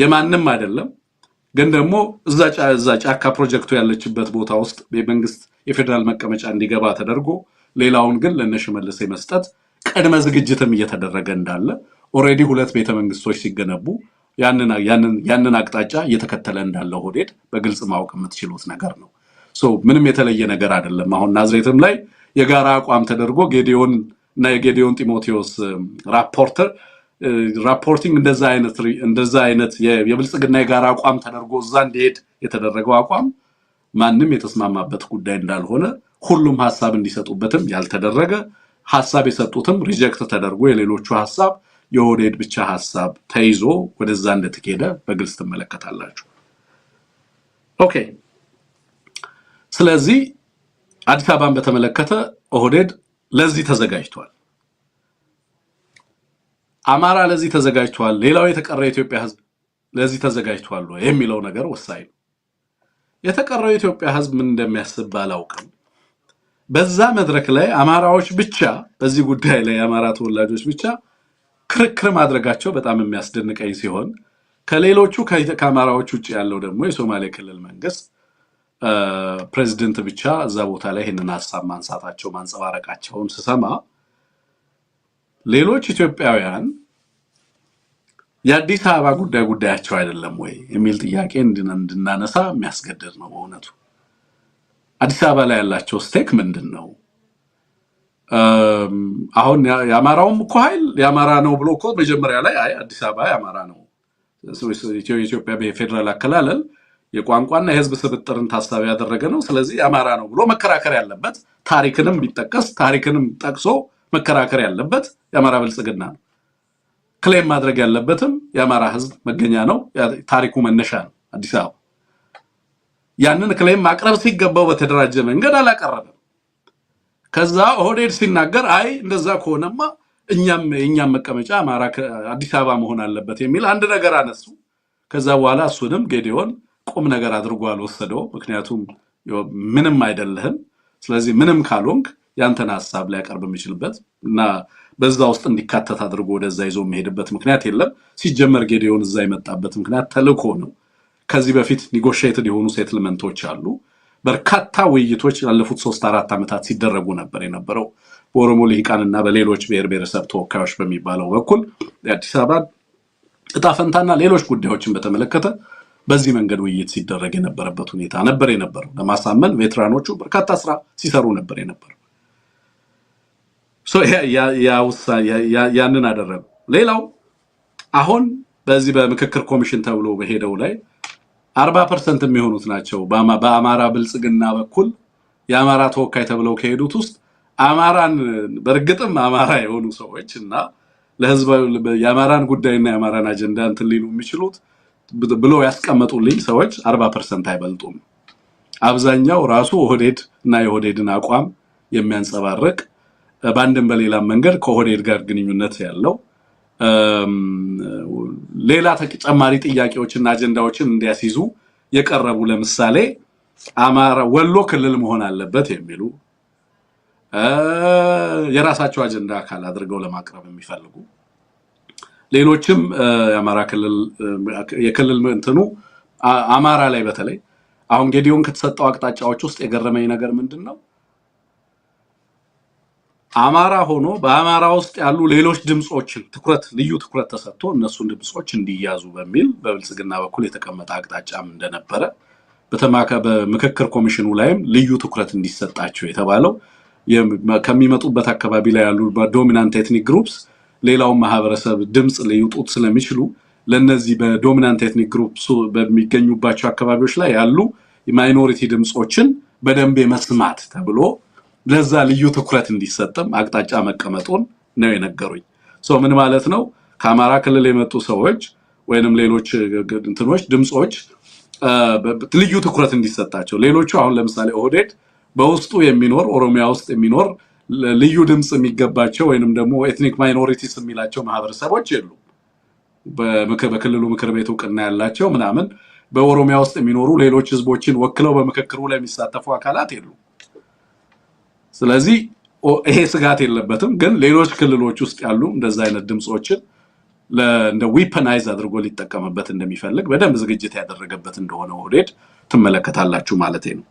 የማንም አይደለም ግን ደግሞ እዛ ጫካ ፕሮጀክቱ ያለችበት ቦታ ውስጥ የመንግስት የፌደራል መቀመጫ እንዲገባ ተደርጎ ሌላውን ግን ለነሽመልስ መስጠት ቀድመ ዝግጅትም እየተደረገ እንዳለ ኦሬዲ ሁለት ቤተ መንግስቶች ሲገነቡ ያንን አቅጣጫ እየተከተለ እንዳለ ኦህዴድ በግልጽ ማወቅ የምትችሉት ነገር ነው። ምንም የተለየ ነገር አይደለም። አሁን ናዝሬትም ላይ የጋራ አቋም ተደርጎ ጌዲዮን እና የጌዲዮን ጢሞቴዎስ ራፖርቲንግ እንደዛ አይነት የብልጽግና የጋራ አቋም ተደርጎ እዛ እንዲሄድ የተደረገው አቋም ማንም የተስማማበት ጉዳይ እንዳልሆነ ሁሉም ሐሳብ እንዲሰጡበትም ያልተደረገ ሐሳብ የሰጡትም ሪጀክት ተደርጎ የሌሎቹ ሐሳብ የኦህዴድ ብቻ ሐሳብ ተይዞ ወደዛ እንደተከደ በግልጽ ተመለከታላችሁ። ኦኬ ስለዚህ አዲስ አበባን በተመለከተ ኦህዴድ ለዚህ ተዘጋጅቷል። አማራ ለዚህ ተዘጋጅቷል፣ ሌላው የተቀረው የኢትዮጵያ ህዝብ ለዚህ ተዘጋጅቷል የሚለው ነገር ወሳኝ ነው። የተቀረው የኢትዮጵያ ህዝብ ምን እንደሚያስብ ባላውቅም በዛ መድረክ ላይ አማራዎች ብቻ በዚህ ጉዳይ ላይ አማራ ተወላጆች ብቻ ክርክር ማድረጋቸው በጣም የሚያስደንቀኝ ሲሆን ከሌሎቹ ከአማራዎች ውጭ ያለው ደግሞ የሶማሌ ክልል መንግስት ፕሬዝዳንት ብቻ እዛ ቦታ ላይ ይሄንን ሐሳብ ማንጸባረቃቸውን ስሰማ ሌሎች ኢትዮጵያውያን የአዲስ አበባ ጉዳያቸው አይደለም ወይ የሚል ጥያቄ እንድናነሳ የሚያስገድድ ነው። በእውነቱ አዲስ አበባ ላይ ያላቸው ስቴክ ምንድነው? አሁን ያማራውም እኮ ኃይል ያማራ ነው ብሎ እኮ መጀመሪያ ላይ አዲስ አበባ ያማራ ነው ኢትዮጵያ በፌደራል አከላለል የቋንቋና የህዝብ ስብጥርን ታሳቢ ያደረገ ነው ስለዚህ ያማራ ነው ብሎ መከራከር ያለበት ታሪክንም ቢጠቀስ ታሪክንም ጠቅሶ መከራከር ያለበት ያማራ ብልጽግና ነው። ክሌም ማድረግ ያለበትም ያማራ ህዝብ መገኛ ነው ታሪኩ መነሻ ነው አዲስ አበባ። ያንን ክሌም ማቅረብ ሲገባው በተደራጀ መንገድ አላቀረበም። ከዛ ኦህዴድ ሲናገር አይ እንደዛ ከሆነማ እኛም መቀመጫ አማራ አዲስ አበባ መሆን አለበት የሚል አንድ ነገር አነሱ። ከዛ በኋላ እሱንም ጌዲዮን ቁም ነገር አድርጎ አልወሰደው። ምክንያቱም ምንም አይደለህም ስለዚህ ምንም ካልሆንክ ያንተን ሐሳብ ላይ ያቀርብ የሚችልበት እና በዛ ውስጥ እንዲካተት አድርጎ ወደዛ ይዞ መሄድበት ምክንያት የለም። ሲጀመር ጌዲዮን እዛ የመጣበት ምክንያት ተልኮ ነው። ከዚህ በፊት ኔጎሺዬትድ የሆኑ ሴትልመንቶች አሉ። በርካታ ውይይቶች ያለፉት 3-4 ዓመታት ሲደረጉ ነበር የነበረው በኦሮሞ ልሂቃንና በሌሎች ብሔር ብሔረሰብ ተወካዮች በሚባለው በኩል የአዲስ አበባ ዕጣ ፈንታና ሌሎች ጉዳዮችን በተመለከተ በዚህ መንገድ ውይይት ሲደረግ የነበረበት ሁኔታ ነበር የነበረው። ለማሳመን ቬትራኖቹ በርካታ ስራ ሲሰሩ ነበር የነበረው። ያንን አደረጉ። ሌላው አሁን በዚህ በምክክር ኮሚሽን ተብሎ በሄደው ላይ 40% የሚሆኑት ናቸው በአማራ ብልጽግና በኩል የአማራ ተወካይ ተብለው ከሄዱት ውስጥ አማራን በርግጥም አማራ የሆኑ ሰዎች እና ለህዝብ የአማራን ጉዳይና የአማራን አጀንዳ እንትን ሊሉ የሚችሉት ብሎ ያስቀመጡልኝ ሰዎች 40% አይበልጡም። አብዛኛው ራሱ ኦህዴድ እና የኦህዴድን አቋም የሚያንጸባርቅ በአንድም በሌላም መንገድ ከኦህዴድ ጋር ግንኙነት ያለው ሌላ ተጨማሪ ጥያቄዎችና አጀንዳዎችን እንዲያስይዙ የቀረቡ ለምሳሌ አማራ ወሎ ክልል መሆን አለበት የሚሉ የራሳቸው አጀንዳ አካል አድርገው ለማቅረብ የሚፈልጉ ሌሎችም የአማራ ክልል የክልል እንትኑ አማራ ላይ በተለይ አሁን ጌዲዮን ከተሰጠው አቅጣጫዎች ውስጥ የገረመኝ ነገር ምንድነው? አማራ ሆኖ በአማራ ውስጥ ያሉ ሌሎች ድምጾችን ልዩ ትኩረት ተሰጥቶ እነሱን ድምጾች እንዲያዙ በሚል በብልጽግና በኩል የተቀመጠ አቅጣጫም እንደነበረ በምክክር ኮሚሽኑ ላይም ልዩ ትኩረት እንዲሰጣቸው የተባለው ከሚመጡበት አካባቢ ላይ ያሉ ዶሚናንት ኤትኒክ ግሩፕስ ሌላው ማህበረሰብ ድምጽ ሊውጡት ስለሚችሉ ለነዚህ በዶሚናንት ኤትኒክ ግሩፕስ በሚገኙባቸው አካባቢዎች ላይ ያሉ ማይኖሪቲ ድምጾችን በደንብ መስማት ተብሎ ለዛ ልዩ ትኩረት እንዲሰጥም አቅጣጫ መቀመጡን ነው የነገሩኝ። ምን ማለት ነው? ከአማራ ክልል የመጡ ሰዎች ወይንም ሌሎች እንትኖች ድምጾች ልዩ ትኩረት እንዲሰጣቸው ሌሎቹ አሁን ለምሳሌ ኦህዴድ በውስጡ የሚኖር ኦሮሚያ ውስጥ የሚኖር ልዩ ድምጽ የሚገባቸው ወይንም ደግሞ ኤትኒክ ማይኖሪቲስ የሚላቸው ማህበረሰቦች የሉ በክልሉ ምክር ቤት እውቅና ያላቸው ምናምን በኦሮሚያ ውስጥ የሚኖሩ ሌሎች ህዝቦችን ወክለው በምክክሩ ላይ የሚሳተፉ አካላት የሉ። ስለዚህ ይሄ ስጋት የለበትም። ግን ሌሎች ክልሎች ውስጥ ያሉ እንደዛ አይነት ድምጾችን እንደ ዊፐናይዝ አድርጎ ሊጠቀምበት እንደሚፈልግ በደንብ ዝግጅት ያደረገበት እንደሆነ ኦህዴድ ትመለከታላችሁ ማለት ነው።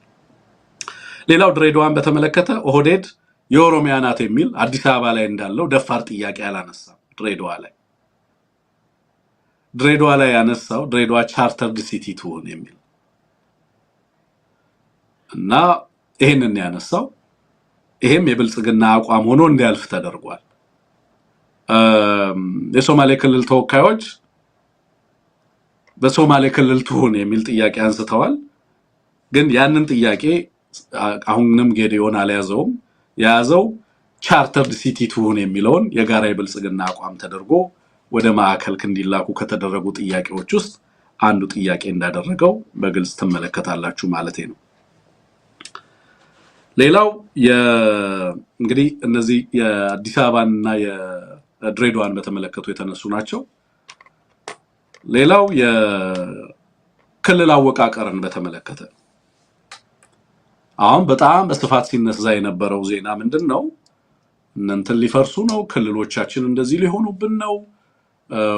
ሌላው ድሬዳዋን በተመለከተ ኦህዴድ የኦሮሚያ ናት የሚል አዲስ አበባ ላይ እንዳለው ደፋር ጥያቄ አላነሳም። ድሬዳዋ ላይ ያነሳው ድሬዳዋ ቻርተርድ ሲቲ ትሆን የሚል እና ይሄንን ያነሳው ይሄም የብልጽግና አቋም ሆኖ እንዲያልፍ ተደርጓል። የሶማሌ ክልል ተወካዮች በሶማሌ ክልል ትሆን የሚል ጥያቄ አንስተዋል። ግን ያንን ጥያቄ አሁንም ጌዲዮን አልያዘውም። የያዘው ቻርተርድ ሲቲ ትሆን የሚለውን የጋራ የብልጽግና አቋም ተደርጎ ወደ ማዕከል እንዲላኩ ከተደረጉ ጥያቄዎች ውስጥ አንዱ ጥያቄ እንዳደረገው በግልጽ ትመለከታላችሁ ማለት ነው። ሌላው እንግዲህ እነዚህ የአዲስ አበባና የድሬዳዋን በተመለከቱ የተነሱ ናቸው። ሌላው የክልል አወቃቀርን በተመለከተ አሁን በጣም በስፋት ሲነሳ የነበረው ዜና ምንድነው? እንትን ሊፈርሱ ነው፣ ክልሎቻችን እንደዚህ ሊሆኑብን ነው፣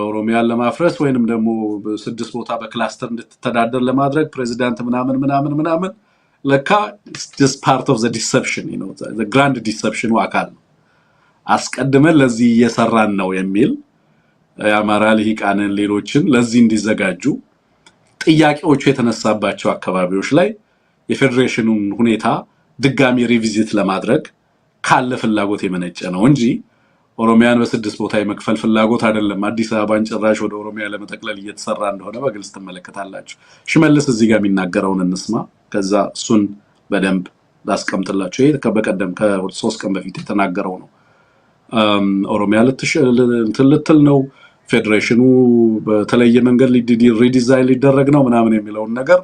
ኦሮሚያን ለማፍረስ ወይንም ደግሞ 6 ቦታ በክላስተር እንድትተዳደር ለማድረግ ፕሬዚዳንት ምናምን ለካ just part of the deception, the grand deception አካል ነው። አስቀድመን ለዚህ እየሰራን ነው የሚል የአማራ ልሂቃንን ሌሎችን ለዚህ እንዲዘጋጁ ጥያቄዎቹ የተነሳባቸው አካባቢዎች ላይ የፌዴሬሽኑን ሁኔታ ድጋሚ ሪቪዚት ለማድረግ ካለ ፍላጎት የመነጨ ነው እንጂ ኦሮሚያን በ6 ቦታ የመክፈል ፍላጎት አይደለም። አዲስ አበባን ጭራሽ ወደ ኦሮሚያ ለመጠቅለል እየተሰራ እንደሆነ በግልጽ ተመለከታላችሁ። ሽመልስ እዚህ ጋር የሚናገረውን እንስማ፣ ከዛ እሱን በደንብ ላስቀምጥላችሁ። ይሄ በቀደም ከ3 ቀን በፊት የተናገረው ነው። ኦሮሚያ ልትል ነው፣ ፌዴሬሽኑ በተለየ መንገድ ሪዲዛይን ሊደረግ ነው ምናምን የሚለውን ነገር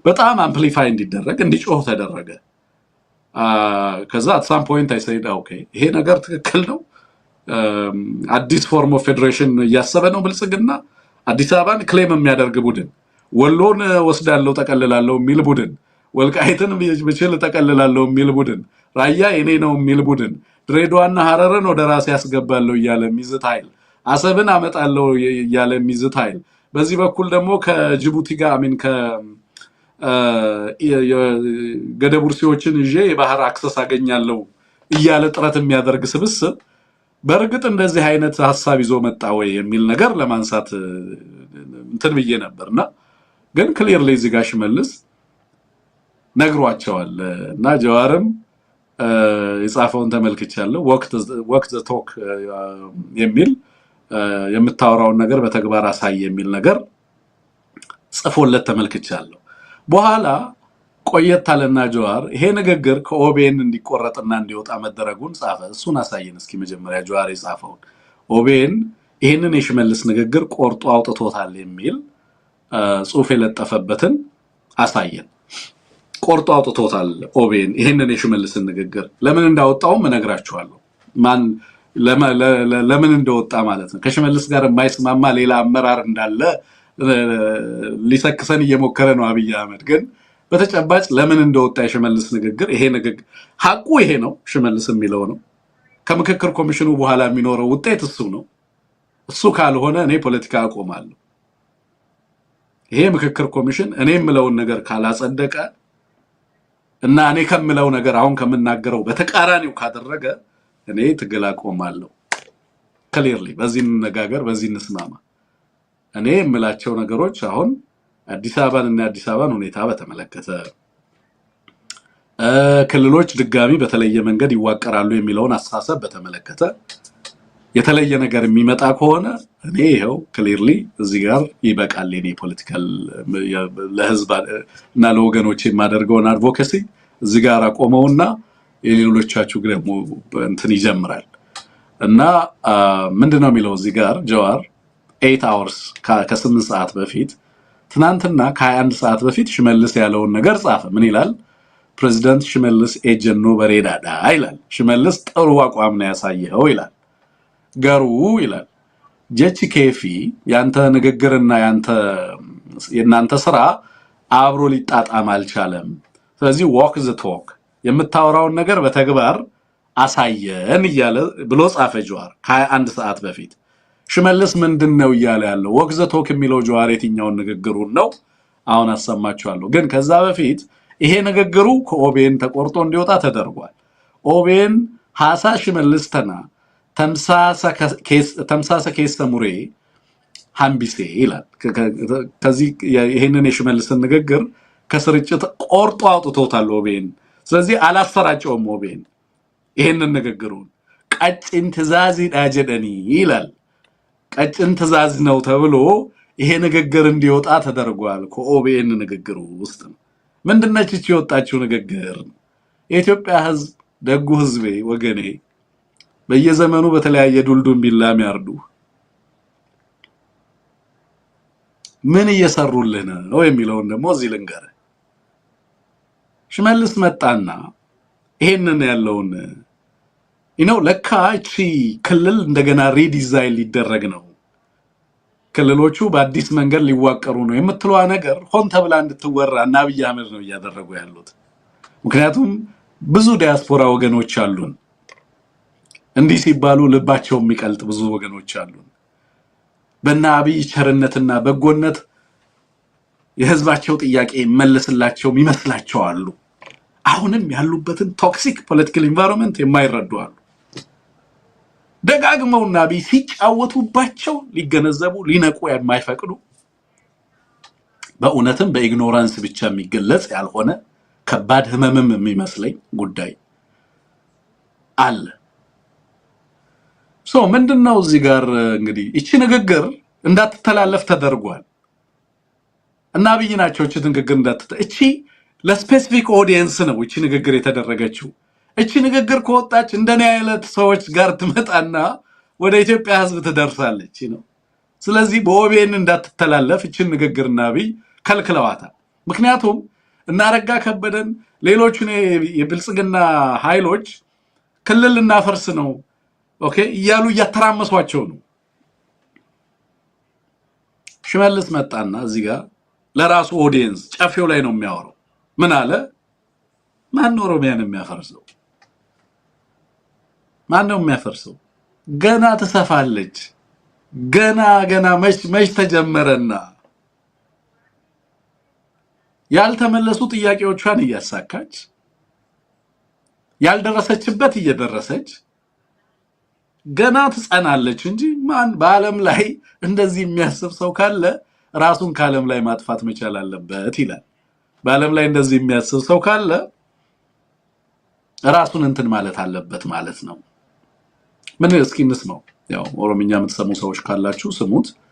በጣም አምፕሊፋይ እንዲደረግ እንዲጮህ ተደረገ። ከዛ at some point I said okay ይሄ ነገር ትክክል ነው። አዲስ ፎርም ኦፍ ፌዴሬሽን እያሰበ ነው ብልጽግና። አዲስ አበባን ክሌም የሚያደርግ ቡድን፣ ወሎን ወስዳለው ጠቀልላለው የሚል ቡድን፣ ወልቃይትን ብችል ጠቀልላለው የሚል ቡድን፣ ራያ የኔ ነው የሚል ቡድን፣ ድሬዳዋና ሐረርን ወደ ራስ ያስገባለው እያለ የሚዝት ኃይል፣ አሰብን አመጣለው እያለ የሚዝት ኃይል፣ በዚህ በኩል ደግሞ ከጅቡቲ ጋር ገደቡርሲዎችን ይዤ የባህር አክሰስ አገኛለሁ እያለ ጥረት የሚያደርግ ስብስብ በርግጥ እንደዚህ አይነት ሐሳብ ይዞ መጣ ወይ የሚል ነገር ለማንሳት እንትን ብዬ ነበርና ግን ክሊርሊ እዚህ ጋር ሽመልስ ነግሯቸዋል እና ጀዋርም የጻፈውን ተመልክቻለሁ። ወቅት ዘ ቶክ የሚል የምታወራውን ነገር በተግባር አሳይ የሚል ነገር ጽፎለት ተመልክቻለሁ። በኋላ ቆየት አለና ጀዋር ይሄ ንግግር ከኦቤን እንዲቆረጥና እንዲወጣ መደረጉን ጻፈ። እሱን አሳየን እስኪ መጀመሪያ ጀዋር የጻፈውን። ኦቤን ይሄንን የሽመልስ ንግግር ቆርጦ አውጥቶታል የሚል ጽሑፍ የለጠፈበትን አሳየን። ቆርጦ አውጥቶታል ኦቤን ይሄንን የሽመልስን ንግግር። ለምን እንዳወጣውም እነግራችኋለሁ። ለምን እንደወጣ ማለት ነው። ከሽመልስ ጋር የማይስማማ ሌላ አመራር እንዳለ ሊሰክሰን እየሞከረ ነው አብይ አህመድ። ግን በተጨባጭ ለምን እንደወጣ የሽመልስ ንግግር ይሄ ንግግር ሐቁ ይሄ ነው። ሽመልስ የሚለው ነው። ከምክክር ኮሚሽኑ በኋላ የሚኖረው ውጤት እሱ ነው። እሱ ካልሆነ እኔ ፖለቲካ አቆማለሁ። ይሄ ምክክር ኮሚሽን እኔ የምለውን ነገር ካላጸደቀ እና እኔ ከምለው ነገር አሁን ከምናገረው በተቃራኒው ካደረገ እኔ ትግል አቆማለሁ። ክሊርሊ በዚህ እንነጋገር፣ በዚህ እንስማማ። እኔ የምላቸው ነገሮች አሁን አዲስ አበባን ሁኔታ በተመለከተ ክልሎች ድጋሚ በተለየ መንገድ ይዋቀራሉ የሚለውን አስተሳሰብ በተመለከተ የተለየ ነገር የሚመጣ ከሆነ እኔ ይሄው ክሊርሊ እዚህ ጋር ይበቃል። የኔ ፖለቲካል ለህዝብ እና ለወገኖች የማደርገውን አድቮኬሲ እዚህ ጋር አቆመውና የሌሎቻችሁ ደግሞ እንትን ይጀምራል እና ምንድነው የሚለው እዚህ ጋር ጀዋር 8 hours ከ8 ሰዓት በፊት ትናንትና ከ21 ሰዓት በፊት ሽመልስ ያለውን ነገር ጻፈ። ምን ይላል? ፕሬዝዳንት ሽመልስ ኤጀኖ በሬዳዳ ይላል። ሽመልስ ጥሩ አቋም ነው ያሳየው ይላል። ገሩ ይላል ጀቺ ኬፊ ያንተ ንግግርና የናንተ ስራ አብሮ ሊጣጣም አልቻለም። ስለዚህ walk the talk የምታወራውን ነገር በተግባር አሳየን እያለ ብሎ ጻፈ ጀዋር ከ21 ሰዓት በፊት። ሽመልስ ምንድነው እያለ ያለው? ወግዘቶክ የሚለው ጀዋር የትኛውን ንግግሩን ነው? አሁን አሰማችኋለሁ። ግን ከዛ በፊት ይሄ ንግግሩ ከኦቤን ተቆርጦ እንዲወጣ ተደርጓል። ኦቤን ሐሳ ሽመልስ ተና ተምሳሰ ኬሰ ሙሬ ሐምቢሴ ይላል። ከዚህ ይሄንን የሽመልስን ንግግር ከስርጭት ቆርጦ አውጥቶታል ኦቤን። ስለዚህ አላሰራጨውም ኦቤን ይሄንን ንግግሩን። ቀጭን ትእዛዝ ዳጀደኒ ይላል። ቀጭን ትእዛዝ ነው ተብሎ ይሄ ንግግር እንዲወጣ ተደርጓል ከኦቤን ንግግሩ ውስጥ። ምንድነች እቺ የወጣችው ንግግር? የኢትዮጵያ ህዝብ፣ ደጉ ህዝቤ፣ ወገኔ በየዘመኑ በተለያየ ዱልዱም ቢላም ያርዱ ምን እየሰሩልህ ነው የሚለውን ደግሞ እዚህ ልንገር። ሽመልስ መጣና ይሄንን ያለውን ለካ እቺ ክልል እንደገና ሪዲዛይን ሊደረግ ነው፣ ክልሎቹ በአዲስ መንገድ ሊዋቀሩ ነው የምትለዋ ነገር ሆን ተብላ እንድትወራ እና አብይ አህመድ ነው እያደረጉ ያሉት። ምክንያቱም ብዙ ዲያስፖራ ወገኖች አሉን፣ እንዲህ ሲባሉ ልባቸው የሚቀልጥ ብዙ ወገኖች አሉን። በእነ አብይ ቸርነትና በጎነት የህዝባቸው ጥያቄ መለስላቸው ይመስላቸው አሉ። አሁንም ያሉበትን ቶክሲክ ፖለቲካል ኢንቫይሮንመንት የማይረዱ አሉ። ደጋግመውና አብይ ሲጫወቱባቸው ሊገነዘቡ ሊነቁ የማይፈቅዱ በእውነትም በኢግኖራንስ ብቻ የሚገለጽ ያልሆነ ከባድ ህመምም የሚመስለኝ ጉዳይ አለ። ምንድነው እዚህ ጋር እንግዲህ እቺ ንግግር እንዳትተላለፍ ተደርጓል እና አብይ ናቸው እቺ ንግግር እቺ ለስፔሲፊክ ኦዲየንስ ነው እቺ ንግግር የተደረገችው። እቺ ንግግር ከወጣች እንደኔ አይነት ሰዎች ጋር ትመጣና ወደ ኢትዮጵያ ህዝብ ትደርሳለች ነው። ስለዚህ በኦቤን እንዳትተላለፍ እቺ ንግግርና አብይ ከልክለዋታል። ምክንያቱም እናረጋ ከበደን ሌሎቹን የብልጽግና ኃይሎች ክልል እናፈርስ ነው እያሉ እያተራመሷቸው ነው። ሽመልስ መጣና እዚህ ጋር ለራሱ ኦዲየንስ ጨፌው ላይ ነው የሚያወራው። ምን አለ? ማን ነው ኦሮሚያን የሚያፈርሰው? ማን ነው የሚያፈርሰው? ገና ትሰፋለች። ገና መች ተጀመረና ያልተመለሱ ጥያቄዎቿን እያሳካች ያልደረሰችበት እየደረሰች ገና ትጸናለች እንጂ ማን በአለም ላይ እንደዚህ የሚያስብ ሰው ካለ ራሱን ከዓለም ላይ ማጥፋት መቻል አለበት ይላል። በአለም ላይ እንደዚህ የሚያስብ ሰው ካለ ራሱን እንትን ማለት አለበት ማለት ነው። ምን እስኪ እንስማው። ያው ኦሮምኛ የምትሰሙ ሰዎች ካላችሁ ስሙት።